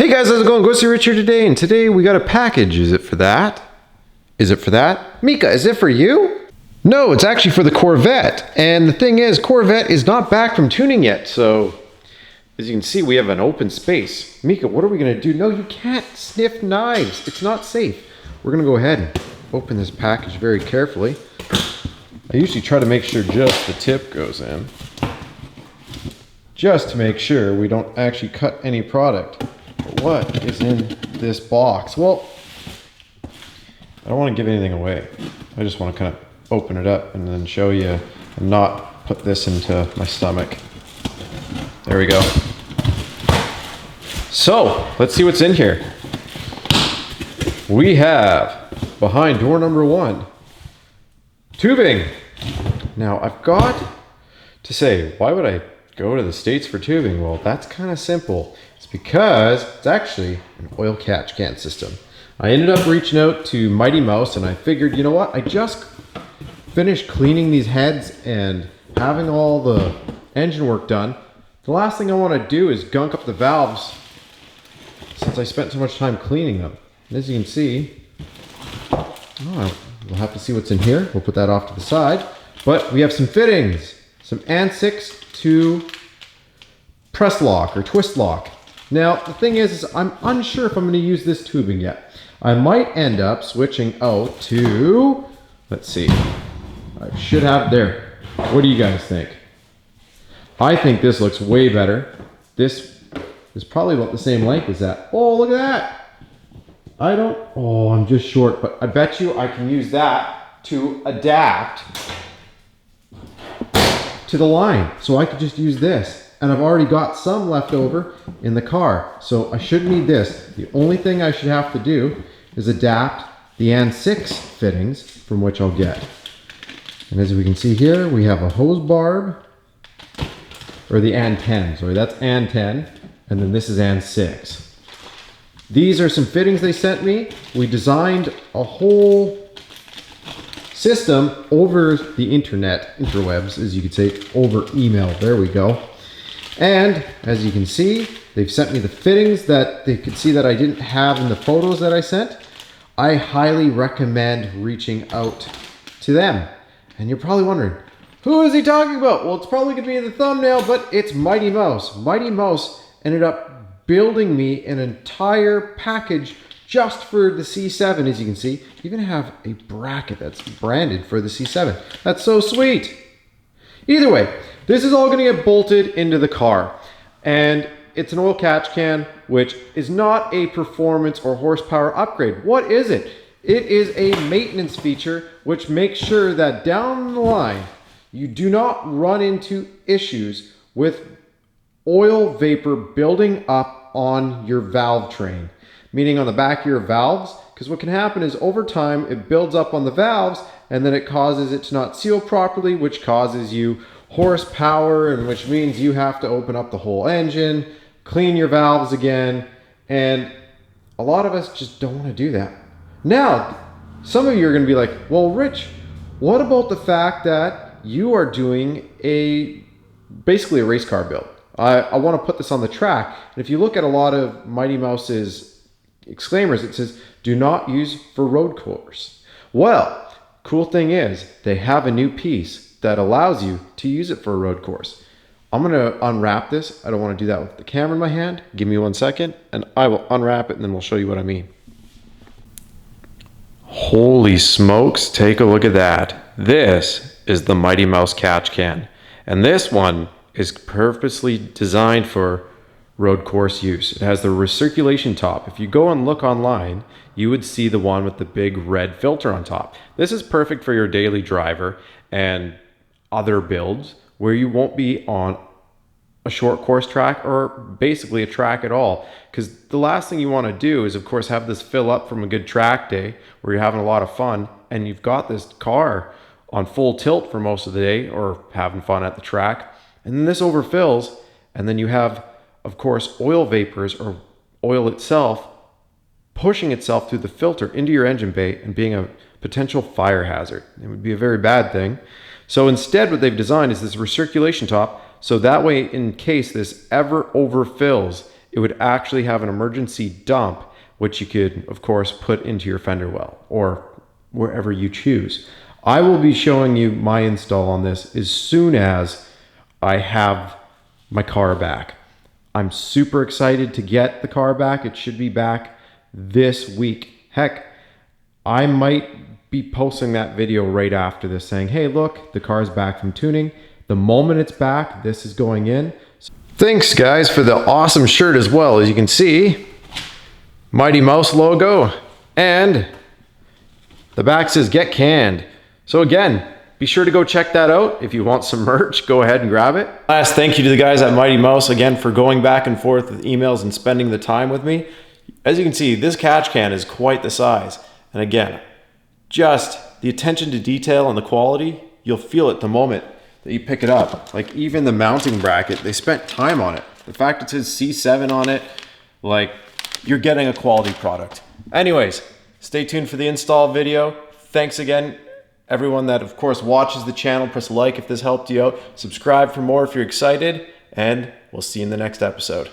Hey guys, how's it going? Ghosty Rich here today, and today we got a package. Is it for that? Is it for that? Mika, is it for you? No, it's actually for the Corvette. And the thing is, Corvette is not back from tuning yet, so as you can see, we have an open space. Mika, what are we gonna do? No, you can't sniff knives. It's not safe. We're gonna go ahead and open this package very carefully. I usually try to make sure just the tip goes in, just to make sure we don't actually cut any product. But what is in this box? Well, I don't want to give anything away. I just want to kind of open it up and then show you and not put this into my stomach. There we go. So let's see what's in here. We have, behind door number 1, tubing. Now I've got to say, why would I go to the States for tubing? Well, that's kind of simple. It's because it's actually an oil catch can system. I ended up reaching out to Mighty Mouse and I figured, you know what? I just finished cleaning these heads and having all the engine work done. The last thing I want to do is gunk up the valves since I spent so much time cleaning them. And as you can see, we'll have to see what's in here. We'll put that off to the side. But we have some fittings, some AND6 to press lock or twist lock. Now, the thing is I'm unsure if I'm going to use this tubing yet. I might end up switching out to, let's see, I should have it there. What do you guys think? I think this looks way better. This is probably about the same length as that. Oh, look at that. I'm just short, but I bet you I can use that to adapt to the line. So I could just use this. And I've already got some left over in the car. So I shouldn't need this. The only thing I should have to do is adapt the AND6 fittings from which I'll get. And as we can see here, we have a hose barb, or the AND10, sorry, that's AND10, and then this is AND6. These are some fittings they sent me. We designed a whole system over the interwebs, as you could say, over email. There we go. And as you can see, they've sent me the fittings that they could see that I didn't have in the photos that I sent. I highly recommend reaching out to them. And you're probably wondering, who is he talking about? Well, it's probably gonna be in the thumbnail, but it's Mighty Mouse. Mighty Mouse ended up building me an entire package just for the C7, as you can see. You even have a bracket that's branded for the C7. That's so sweet. Either way, this is all gonna get bolted into the car. And it's an oil catch can, which is not a performance or horsepower upgrade. What is it? It is a maintenance feature which makes sure that down the line, you do not run into issues with oil vapor building up on your valve train, meaning on the back of your valves, because what can happen is over time it builds up on the valves and then it causes it to not seal properly, which causes you horsepower, and which means you have to open up the whole engine, clean your valves again, and a lot of us just don't want to do that. Now, some of you are going to be like, well, Rich, what about the fact that you are doing basically a race car build? I want to put this on the track. And if you look at a lot of Mighty Mouse's exclaimers, it says, do not use for road course. Well, cool thing is they have a new piece that allows you to use it for a road course. I'm going to unwrap this. I don't want to do that with the camera in my hand. Give me 1 second and I will unwrap it and then we'll show you what I mean. Holy smokes, take a look at that. This is the Mighty Mouse catch can. And this one is purposely designed for road course use. It has the recirculation top. If you go and look online, you would see the one with the big red filter on top. This is perfect for your daily driver and other builds where you won't be on a short course track or basically a track at all. Because the last thing you want to do is, of course, have this fill up from a good track day where you're having a lot of fun and you've got this car on full tilt for most of the day or having fun at the track. And then this overfills and then you have, of course, oil vapors or oil itself pushing itself through the filter into your engine bay and being a potential fire hazard. It would be a very bad thing. So instead, what they've designed is this recirculation top, so that way, in case this ever overfills, it would actually have an emergency dump, which you could, of course, put into your fender well or wherever you choose. I will be showing you my install on this as soon as I have my car back. I'm super excited to get the car back. It should be back this week. Heck, I might be posting that video right after this saying, hey, look, the car's back from tuning. The moment it's back, this is going in. Thanks, guys, for the awesome shirt as well. As you can see, Mighty Mouse logo, and the back says Get Canned. So again, be sure to go check that out. If you want some merch, go ahead and grab it. Last thank you to the guys at Mighty Mouse again for going back and forth with emails and spending the time with me. As you can see, this catch can is quite the size. And again, just the attention to detail and the quality, you'll feel it the moment that you pick it up. Like even the mounting bracket, they spent time on it. The fact it says C7 on it, like you're getting a quality product. Anyways, stay tuned for the install video. Thanks again, everyone that of course watches the channel. Press like if this helped you out. Subscribe for more if you're excited, and we'll see you in the next episode.